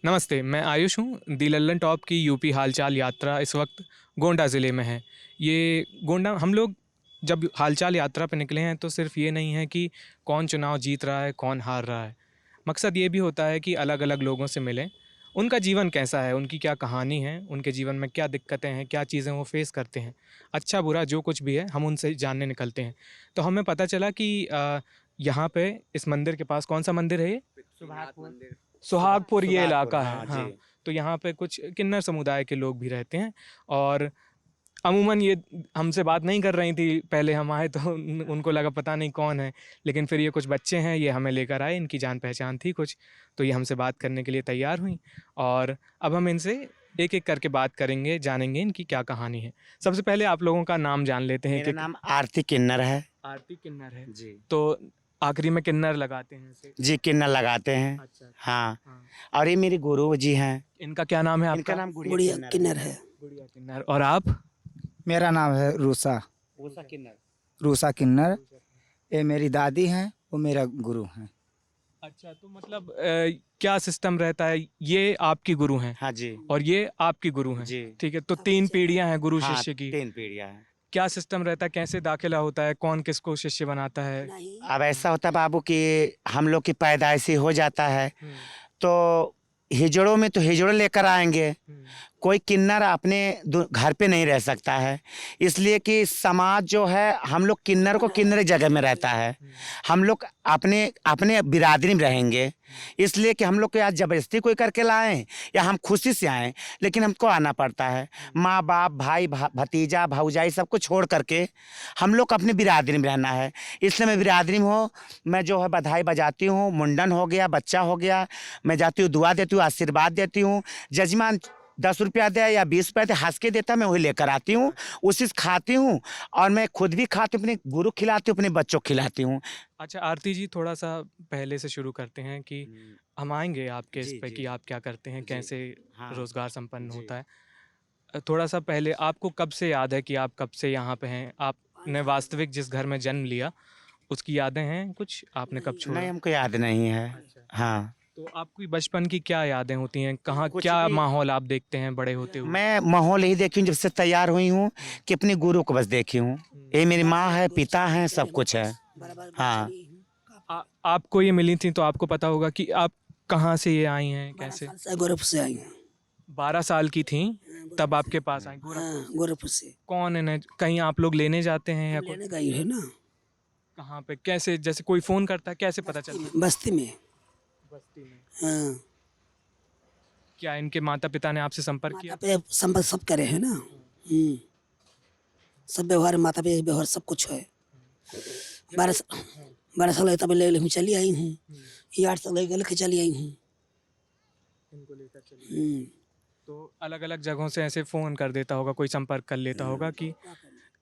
नमस्ते, मैं आयुष हूँ। दी लल्लन टॉप की यूपी हालचाल यात्रा इस वक्त गोंडा ज़िले में है। ये गोंडा हम लोग जब हालचाल यात्रा पे निकले हैं तो सिर्फ़ ये नहीं है कि कौन चुनाव जीत रहा है, कौन हार रहा है। मकसद ये भी होता है कि अलग-अलग लोगों से मिलें, उनका जीवन कैसा है, उनकी क्या कहानी है, उनके जीवन में क्या दिक्कतें हैं, क्या चीज़ें वो फ़ेस करते हैं। अच्छा-बुरा जो कुछ भी है, हम उनसे जानने निकलते हैं। तो हमें पता चला कि यहाँ पे इस मंदिर के पास कौन-सा मंदिर है ये? मंदिर। सुहागपुर ये सुभागपुर, इलाका है, हाँ हाँ। जी। तो यहाँ पे कुछ किन्नर समुदाय के लोग भी रहते हैं और अमूमन ये हमसे बात नहीं कर रही थी, पहले हम आए तो उनको लगा पता नहीं कौन है, लेकिन फिर ये कुछ बच्चे हैं, ये हमें लेकर आए, इनकी जान-पहचान थी कुछ, तो ये हमसे बात करने के लिए तैयार हुईं और अब हम इनसे एक-एक करके बात करेंगे, जानेंगे इनकी क्या कहानी है। सबसे पहले आप लोगों का नाम जान लेते हैं मेरा कि नाम आरती किन्नर है। आरती किन्नर है, जी। तो आखिरी में किन्नर लगाते हैं इसे? जी, किन्नर लगाते हैं। अच्छा, हाँ, हाँ। और ये मेरे गुरु जी हैं। इनका क्या नाम है इनका आपका? नाम गुड़िया गुड़िया किन्नर किन्नर है। है। गुड़िया किन्नर। और आप? मेरा नाम है रूसा उषा किन्नर। रूसा किन्नर। ये मेरी दादी हैं, वो मेरा गुरु हैं। अच्छा, तो मतलब क्या सिस्टम रहता है? ये आपकी गुरु हैं हाँ जी। और ये आपकी गुरु हैं, जी। ठीक है? तो 3 पीढ़ियाँ हैं गुरु हाँ, शिष्य की। 3 पीढ़ियाँ हैं। क्या सिस्टम रहता है? कैसे दाखिला होता है? कौन किसको शिष्य बनाता है? नहीं अब ऐसा होता है बाबू कि हम लोग की पैदाइशी हो जाता है, हुँ, तो हिजड़ों में तो हिजड़े लेकर आएँगे। हुँ, कोई किन्नर अपने घर पे नहीं रह सकता है, इसलिए कि समाज जो है हम लोग किन्नर को किन्नर जगह में रहता है। हम लोग अपने अपने बिरादरी में रहेंगे, इसलिए कि हम लोग को आज ज़बरदस्ती कोई करके लाएं या हम खुशी से आएं, लेकिन हमको आना पड़ता है। माँ बाप भाई भतीजा भौजाई सबको छोड़ करके हम लोग को अपनी बिरादरी में रहना है। इसलिए मैं बिरादरी में हूँ, मैं जो है बधाई बजाती हूँ, मुंडन हो गया, बच्चा हो गया, मैं जाती हूँ दुआ देती हूँ, आशीर्वाद देती हूँ। जजमान 10 रुपया दे या 20 रुपया दे, हंस के देता, मैं वही लेकर आती हूँ, उसी से खाती हूँ और मैं खुद भी खाती हूँ, अपने गुरु खिलाती हूँ, अपने बच्चों को खिलाती हूँ। अच्छा आरती जी, थोड़ा-सा पहले से शुरू करते हैं कि हम आएँगे आपके इस जी, पे जी। कि आप क्या करते हैं, जी। कैसे हाँ। रोज़गार संपन्न जी। होता है। थोड़ा-सा पहले आपको कब से याद है कि आप कब से यहाँ पे हैं? आपने वास्तविक जिस घर में जन्म लिया, उसकी यादें हैं कुछ? आपने कब नहीं, छोड़ा? हमको याद नहीं है। अच्छा। हाँ। तो आपकी बचपन की क्या यादें होती हैं? कहाँ कुछ क्या भी माहौल आप देखते हैं बड़े होते हुए? मैं माहौल यही देखी हूँ जब से तैयार हुई हूँ कि अपने गुरु को बस देखी हूँ। ये मेरी माँ है, पिता हैं, सब कुछ है। बराबर हाँ। चली हूँ। आपको ये मिली थी तो आपको पता होगा कि आप कहाँ से ये आई हैं, 12 कैसे? साल से गोरखपुर से आई हूँ। 12 साल की थीं, तब आपके पास आई गोरखपुर हाँ, से। गोरखपुर से कौन इन्हें कहीं आप लोग लेने जाते हैं या हम कोई? लेने गई है ना, कहाँ पे? कैसे जैसे कोई फ़ोन करता है, कैसे पता चलता है? बस्ती में। बस्ती में। हाँ, क्या इनके माता-पिता ने आपसे संपर्क माता किया? पे संपर्क सब करे है ना। सब व्यवहार माता पे व्यवहार सब कुछ है। 12 साल तब ले लेके चली आई हूँ। ये 8 साल लेके चली आई हूँ। इनको लेकर चली। हम्म, तो अलग-अलग जगहों से ऐसे फ़ोन कर देता होगा, कोई संपर्क कर लेता होगा कि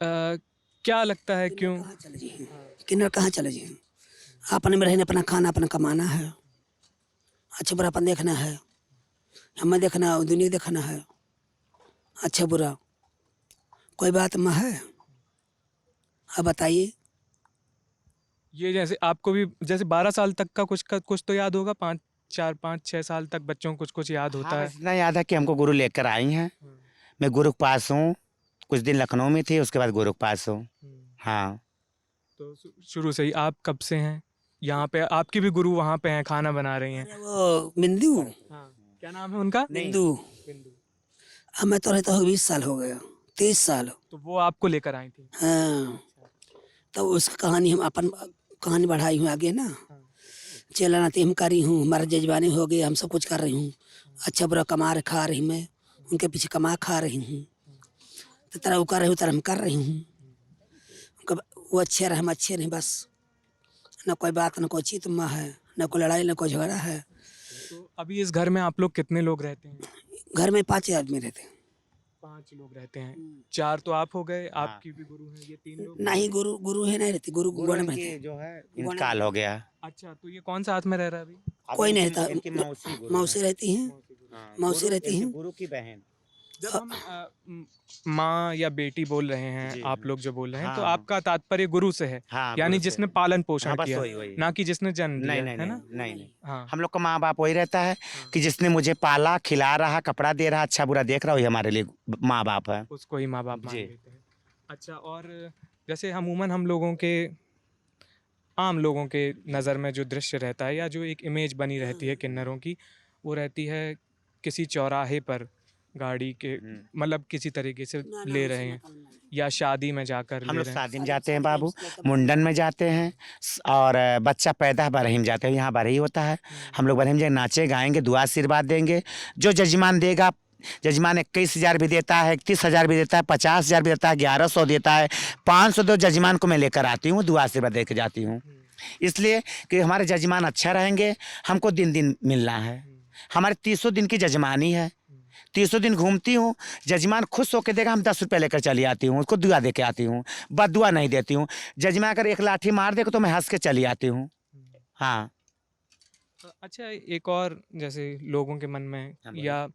क्या लगता है क्यों? कहाँ चले जी हैं? किन्नर कहाँ चले जी हैं? अपने में रहने, अपना खाना अपना कमाना है, अच्छा बुरा अपन देखना है, हमें देखना है, दुनिया देखना है, अच्छा बुरा कोई बात में है? अब बताइए। ये जैसे आपको भी जैसे 12 साल तक का कुछ तो याद होगा, 5 4 5 6 साल तक बच्चों को कुछ-कुछ याद होता हाँ, है। बस इतना याद है कि हमको गुरु लेकर आई हैं। मैं गुरु के पास हूँ, कुछ दिन लखनऊ में थी, उसके बाद गुरु के पास हूँ। हाँ। तो शुरू से ही आप कब से हैं? यहाँ पे आपकी भी गुरु वहाँ पे हैं, खाना बना रही हैं। अरे वो बिंदु हाँ, क्या नाम है उनका? बिंदु, बिंदू। अब मैं तो रहता हूँ 20 साल हो गया, 30 साल। तो वो आपको लेकर आई थी? हाँ, तो उसकी कहानी हम अपन कहानी बढ़ाई हूँ आगे ना। चलना हम करी हूँ, हमारा जजबानी हो गई, हम सब कुछ कर रही हूँ, अच्छा बुरा कमा रहे खा रही मैं, उनके पीछे कमा खा रही हूँ। तो तरह वो कर रही हूँ, तरह हम कर रही हूँ। वो अच्छे रहे, हम अच्छे नहीं, बस न कोई बात, न कोई चीत में है, न कोई लड़ाई, न कोई झगड़ा है। तो अभी इस घर में आप लोग कितने लोग रहते हैं? घर में 5 आदमी रहते हैं। 5 लोग रहते हैं। 4 तो आप हो गए, आपकी भी गुरु हैं, ये 3 लोग? नहीं गुरु गुरु है नहीं रहती, गुरु गुरु गोड़ में रहते इनकी हैं। जो है इंतकाल हो गया। अच्छा, तो ये कौन साथ में रह रहा है अभी? अब कोई नहीं इनकी रहता, इनकी मौसी गुरु मौसी है। रहती हैं, हाँ, मौसी गुरु रहती इनके हैं। गुरु की बहन। जब हम माँ या बेटी बोल रहे हैं, जी, आप लोग जो बोल रहे हैं, तो हाँ, आपका तात्पर्य गुरु से है, हाँ, यानी गुरु से। जिसने पालन हाँ, पोषण बस किया, वही। ना कि जिसने जन्म नहीं, दिया, नहीं, है नहीं, ना? नहीं, नहीं। हाँ, हम लोग का माँ-बाप वही रहता है हाँ, कि जिसने मुझे पाला, खिला रहा, कपड़ा दे रहा, अच्छा-बुरा देख रहा, वही हमारे लिए माँ-बाप है। उसको ही माँ-बाप मान जी। लेते हैं। अच्छा, और जैसे अमूमन हम लोगों के आम लोगों के नज़र में जो दृश्य रहता है या जो एक इमेज बनी रहती है किन्नरों की, वो रहती है किसी चौराहे पर गाड़ी के हुँ। मतलब किसी तरीके से ना ना ले हमसे रहे ना हैं काम नहीं। या शादी में जाकर हम ले लोग रहे हैं। शादी में जाते हैं बाबू, शादी में मुंडन में जाते हैं और बच्चा पैदा बरहीम जाते हैं, यहाँ बरही होता है। हम लोग बरहीम जाएंगे, नाचे गाएंगे, दुआ आशीर्वाद देंगे। जो जजमान देगा, जजमान 21,000 भी देता है, 31,000 भी देता है, 50,000 भी देता है, 1100 देता है, 500 दो जजमान को मैं लेकर आती हूँ, दुआ आशीर्वाद दे के जाती हूँ। इसलिए कि हमारे जजमान अच्छा रहेंगे, हमको दिन दिन मिलना है। हमारे 300 दिन की जजमानी है, 300 दिन घूमती हूँ, जजमान खुश होकर देगा, हम 10 रुपये लेकर चली आती हूँ, उसको दुआ दे के आती हूँ, बददुआ नहीं देती हूँ। जजमान अगर एक लाठी मार देगा तो मैं हंस के चली आती हूँ। हाँ। अच्छा, एक और जैसे लोगों के मन में हाँ, बोलिए। या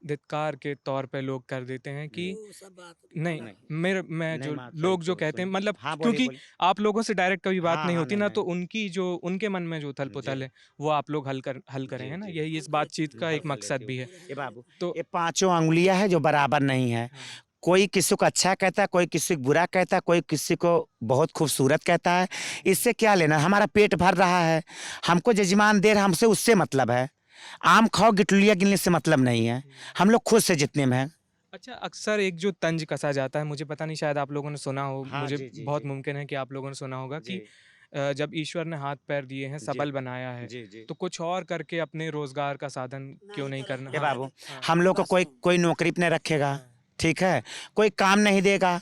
धिक्कार के तौर पे लोग कर देते हैं कि वो सब बात नहीं, नहीं, मैं नहीं जो माँ, लोग जो सही कहते हैं सुनिए। मतलब हाँ, बोलिए, क्योंकि बोलिए। आप लोगों से डायरेक्ट कभी बात हाँ, नहीं हाँ, होती नहीं, ना, नहीं। तो उनकी जो उनके मन में जो उथल पुथल जी, है वो आप लोग हल करें, जी, है ना? जी। यही इस बातचीत का हल एक कर मकसद लेती हूँ। भी है। ये बाबू, तो ये पाँचों अंगुलियाँ हैं जो बराबर नहीं है। हाँ, कोई किसी को अच्छा कहता है, कोई किसी को बुरा कहता है, कोई किसी को बहुत खूबसूरत कहता है। इससे क्या लेना, हमारा पेट भर रहा है, हमको जजमान दे रहा, हमसे उससे मतलब है। आम खाओ गिटलियाँ गिनने से मतलब नहीं है। हम लोग खुद से जितने में हैं। अच्छा, अक्सर एक जो तंज कसा जाता है, मुझे पता नहीं, शायद आप लोगों ने सुना हो, हाँ, मुझे जी, जी, बहुत जी। मुमकिन है कि आप लोगों ने सुना होगा जी, कि जब ईश्वर ने हाथ पैर दिए हैं, जी, सबल बनाया है, जी, जी। तो कुछ और करके अपने रोजगार का साधन क्यों नहीं करना? ये हाँ, बाबू, हाँ, हम लोग को बस कोई सुनो। कोई नौकरी पे नहीं रखेगा, हाँ, ठीक है? कोई काम नहीं देगा,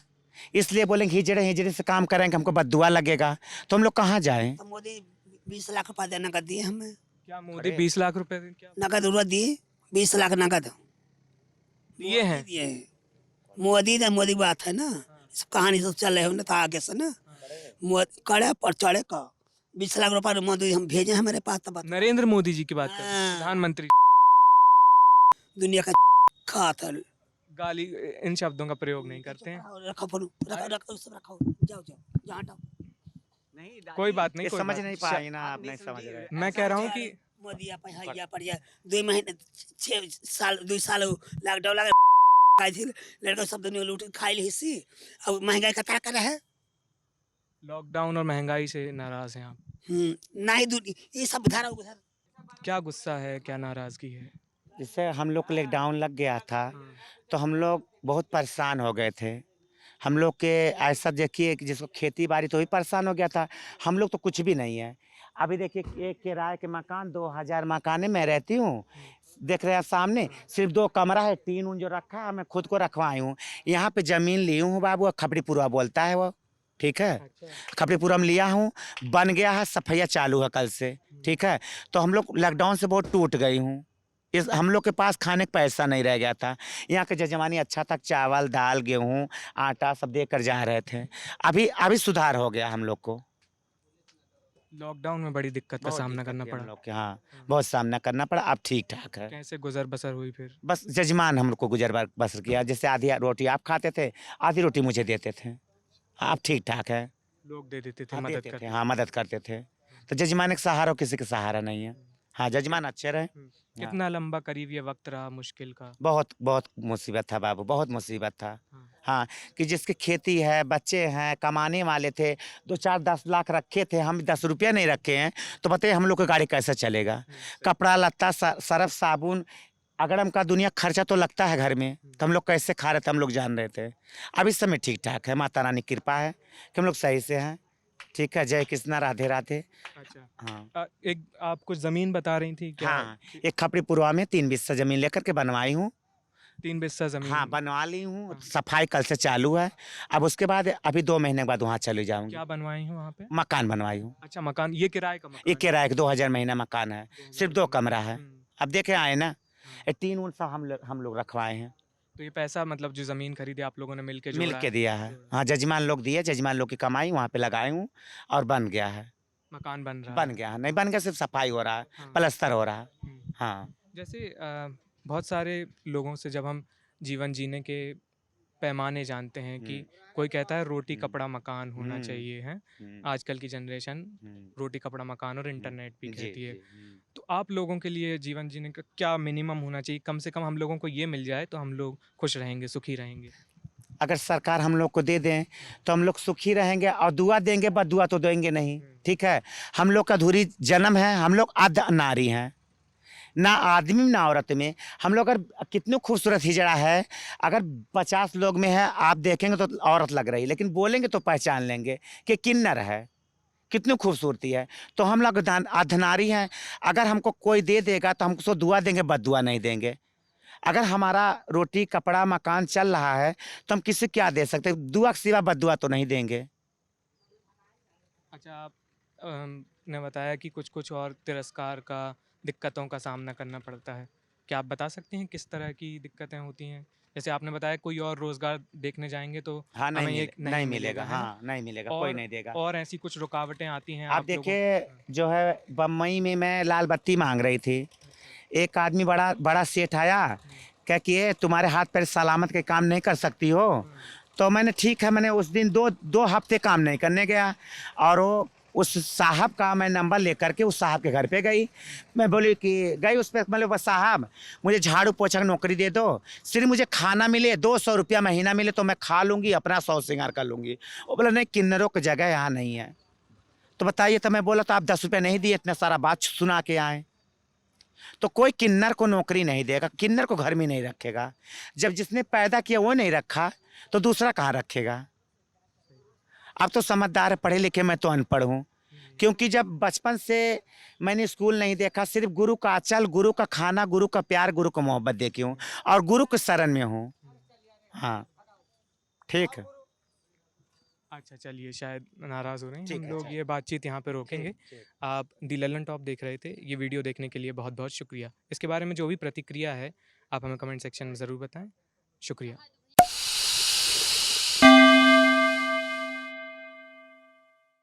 इसलिए बोलेंगे हिजड़े हिजड़े से काम करेंगे, हमको बददुआ लगेगा, तो हम लोग कहाँ जाएं? तो मोदी 20 लाख रुपया देना नगद दिए हमें, क्या मोदी अरे 20 लाख रुपए क्या नगद उड़वा दिए, 20 लाख नगद दिए मोदी हैं? दिए हैं। मोदी ने मोदी बात है ना, सब कहानी सब चल रहे हो ना, तो आगे से ना करे पर चढ़े का 20 लाख रुपया मोदी हम भेजे हमारे पास, तो बताओ। नरेंद्र मोदी जी की बात कर रहे हैं, हाँ। प्रधानमंत्री। दुनिया का खाता गाली इन शब्दों का प्रयोग नहीं करते हैं। रखो फोन, रखो रखो सब रखो, जाओ जाओ जहाँ हटाओ। नहीं कोई बात नहीं, ये कोई समझ बात नहीं नहीं। पाई ना, आप नहीं समझ रहे। मैं कह रहा हूँ कि मोदी आप हैया पर या 2 महीने 6 साल 2 साल लॉकडाउन लगा खाई थी, लड़का सब दुनिया लूट खाई हिस्सी, अब महंगाई का कर है। लॉकडाउन और महंगाई से नाराज हैं आप। ना ही ये सब धारा उधर क्या गुस्सा है, क्या नाराजगी है? जैसे हम लोग को लॉकडाउन लग गया था, तो हम लोग बहुत परेशान हो गए थे। हम लोग के ऐसा देखिए कि जिसको खेती बाड़ी तो ही परेशान हो गया था, हम लोग तो कुछ भी नहीं है। अभी देखिए एक किराए के मकान 2000 मकान में रहती हूँ, देख रहे हैं सामने, सिर्फ 2 कमरा है, टीन उन जो रखा है मैं खुद को रखवाई हूँ। यहाँ पे जमीन ली हूँ बाबू, खपड़ीपुरा बोलता है वो, ठीक है? अच्छा, खपड़ीपुरा में लिया हूँ, बन गया है, सफैया चालू है कल से, ठीक है? तो हम लोग लॉकडाउन से बहुत टूट गई हूँ। इस हम लोग के पास खाने का पैसा नहीं रह गया था। यहाँ के जजमानी अच्छा था, चावल दाल गेहूँ आटा सब देकर जा रहे थे। अभी अभी सुधार हो गया हम लोग को। लॉकडाउन में बड़ी दिक्कत का बहुत सामना दिक्कत करना थी हम पड़ा। लोग के, हाँ, बहुत सामना करना पड़ा, अब ठीक ठाक है। कैसे गुजर बसर हुई फिर? बस जजमान हम लोग को गुजर बसर किया, जैसे आधी रोटी आप खाते थे, आधी रोटी मुझे देते थे। अब ठीक ठाक है। लोग दे देते थे, हाँ, मदद देते थे, करते हाँ, मदद करते थे। तो जजमान एक सहारा हो, किसी का सहारा नहीं है। हाँ, जजमान अच्छे रहे। थे। कितना लंबा करीब ये वक्त रहा मुश्किल का? बहुत बहुत मुसीबत था बाबू, बहुत मुसीबत था। हाँ। हाँ, कि जिसकी खेती है, बच्चे हैं, कमाने वाले थे, 2-4-10 लाख रखे थे, हम 10 रुपया नहीं रखे हैं, तो बताइए हम लोग की गाड़ी कैसे चलेगा? कपड़ा लत्ता सर्फ साबुन अगड़म का दुनिया खर्चा तो लगता है घर में, तो हम लोग कैसे खा रहे थे हम लोग जान रहे थे। अब इस समय ठीक ठाक है, माता रानी की कृपा है कि हम लोग सही से हैं। ठीक है, जय कृष्णा, राधे राधे। अच्छा, हाँ, एक आप कुछ जमीन बता रही थी क्या? हाँ, एक खपड़ीपुरवा में 3 बिस्सा जमीन लेकर के बनवाई हूँ। 3 बिस्सा जमीन? हाँ, बनवा ली हूँ, हाँ। सफाई कल से चालू है। अब उसके बाद अभी 2 महीने के बाद वहाँ चली जाऊँगी। क्या बनवाई हूँ वहाँ पे? मकान बनवाई हूँ। अच्छा, मकान, ये किराए का मकान? ये किराए का 2000 महीना मकान है, सिर्फ 2 कमरा है। अब देखे आए ना, ये टीन उन सब हम लोग रखवाए हैं, तो ये पैसा मतलब जो जमीन खरीदी आप लोगों ने मिलके मिल जोड़ा के है? दिया है। हाँ, जजमान लोग दिए, जजमान लोग की कमाई वहाँ पे लगाई हूँ और बन गया है। मकान बन रहा बन है? गया है, नहीं बन गया, सिर्फ सफाई हो रहा है, हाँ। प्लस्तर हो रहा है। हम्म। हाँ, जैसे बहुत सारे लोगों से जब हम जीवन जीने के पैमाने जानते हैं कि कोई कहता है रोटी कपड़ा मकान होना चाहिए है। आजकल की जनरेशन रोटी कपड़ा मकान और इंटरनेट भी कहती है। तो आप लोगों के लिए जीवन जीने का क्या मिनिमम होना चाहिए? कम से कम हम लोगों को ये मिल जाए तो हम लोग खुश रहेंगे, सुखी रहेंगे। अगर सरकार हम लोग को दे दें तो हम लोग सुखी रहेंगे, और दुआ देंगे, बस दुआ तो देंगे नहीं। ठीक है, हम लोग का अधूरी जन्म है, हम लोग अर्ध नारी हैं, ना आदमी में ना औरत में। हम लोग अगर कितनी खूबसूरत हिजड़ा है, अगर 50 लोग में है, आप देखेंगे तो औरत लग रही, लेकिन बोलेंगे तो पहचान लेंगे कि किन्नर है, कितनी खूबसूरती है। तो हम लोग अर्धनारी हैं। अगर हमको कोई दे देगा तो हमको दुआ देंगे, बद दुआ नहीं देंगे। अगर हमारा रोटी कपड़ा मकान चल रहा है तो हम किसी क्या दे सकते हैं? दुआ के सिवा बद दुआ तो नहीं देंगे। अच्छा, आप ने बताया कि कुछ कुछ और तिरस्कार का, दिक्कतों का सामना करना पड़ता है। क्या आप बता सकते हैं किस तरह की दिक्कतें होती हैं? जैसे आपने बताया कोई और रोज़गार देखने जाएँगे तो हाँ, हमें ये नहीं मिलेगा, है ना? हाँ, नहीं मिलेगा, कोई नहीं देगा। और ऐसी कुछ रुकावटें आती हैं आप आप लोगों। देखिए, जो है बम्बई में मैं लाल बत्ती मांग रही थी, एक आदमी बड़ा बड़ा सेठ आया, क्या कि ये तुम्हारे हाथ पैर सलामत के काम नहीं कर सकती हो? तो मैंने ठीक है, मैंने उस दिन 2 हफ्ते काम नहीं करने गया, और वो उस साहब का मैं नंबर लेकर के उस साहब के घर पे गई। मैं बोली कि गई उस पर, मतलब बस साहब मुझे झाड़ू पोछा की नौकरी दे दो, सिर्फ मुझे खाना मिले, 200 रुपया महीना मिले तो मैं खा लूँगी, अपना 100 श्रृंगार कर लूँगी। वो बोला नहीं, किन्नरों की जगह यहाँ नहीं है। तो बताइए, तो मैं बोला तो आप 10 रुपये नहीं दिए, इतना सारा बात सुना के आए। तो कोई किन्नर को नौकरी नहीं देगा, किन्नर को घर में नहीं रखेगा। जब जिसने पैदा किया वो नहीं रखा तो दूसरा कहाँ रखेगा? अब तो समझदार है, पढ़े लिखे, मैं तो अनपढ़ हूँ। क्योंकि जब बचपन से मैंने स्कूल नहीं देखा, सिर्फ गुरु का आंचल, गुरु का खाना, गुरु का प्यार, गुरु को मोहब्बत देखी हूँ, और गुरु के शरण में हूँ। हाँ, ठीक है। अच्छा, चलिए, शायद नाराज़ हो रहे हैं। ठीक हम है, लोग अच्छा। ये बातचीत यहाँ पे रोकेंगे। आप दी लल्लन टॉप देख रहे थे। ये वीडियो देखने के लिए बहुत-बहुत शुक्रिया। इसके बारे में जो भी प्रतिक्रिया है, आप हमें कमेंट सेक्शन में ज़रूर बताएँ। शुक्रिया।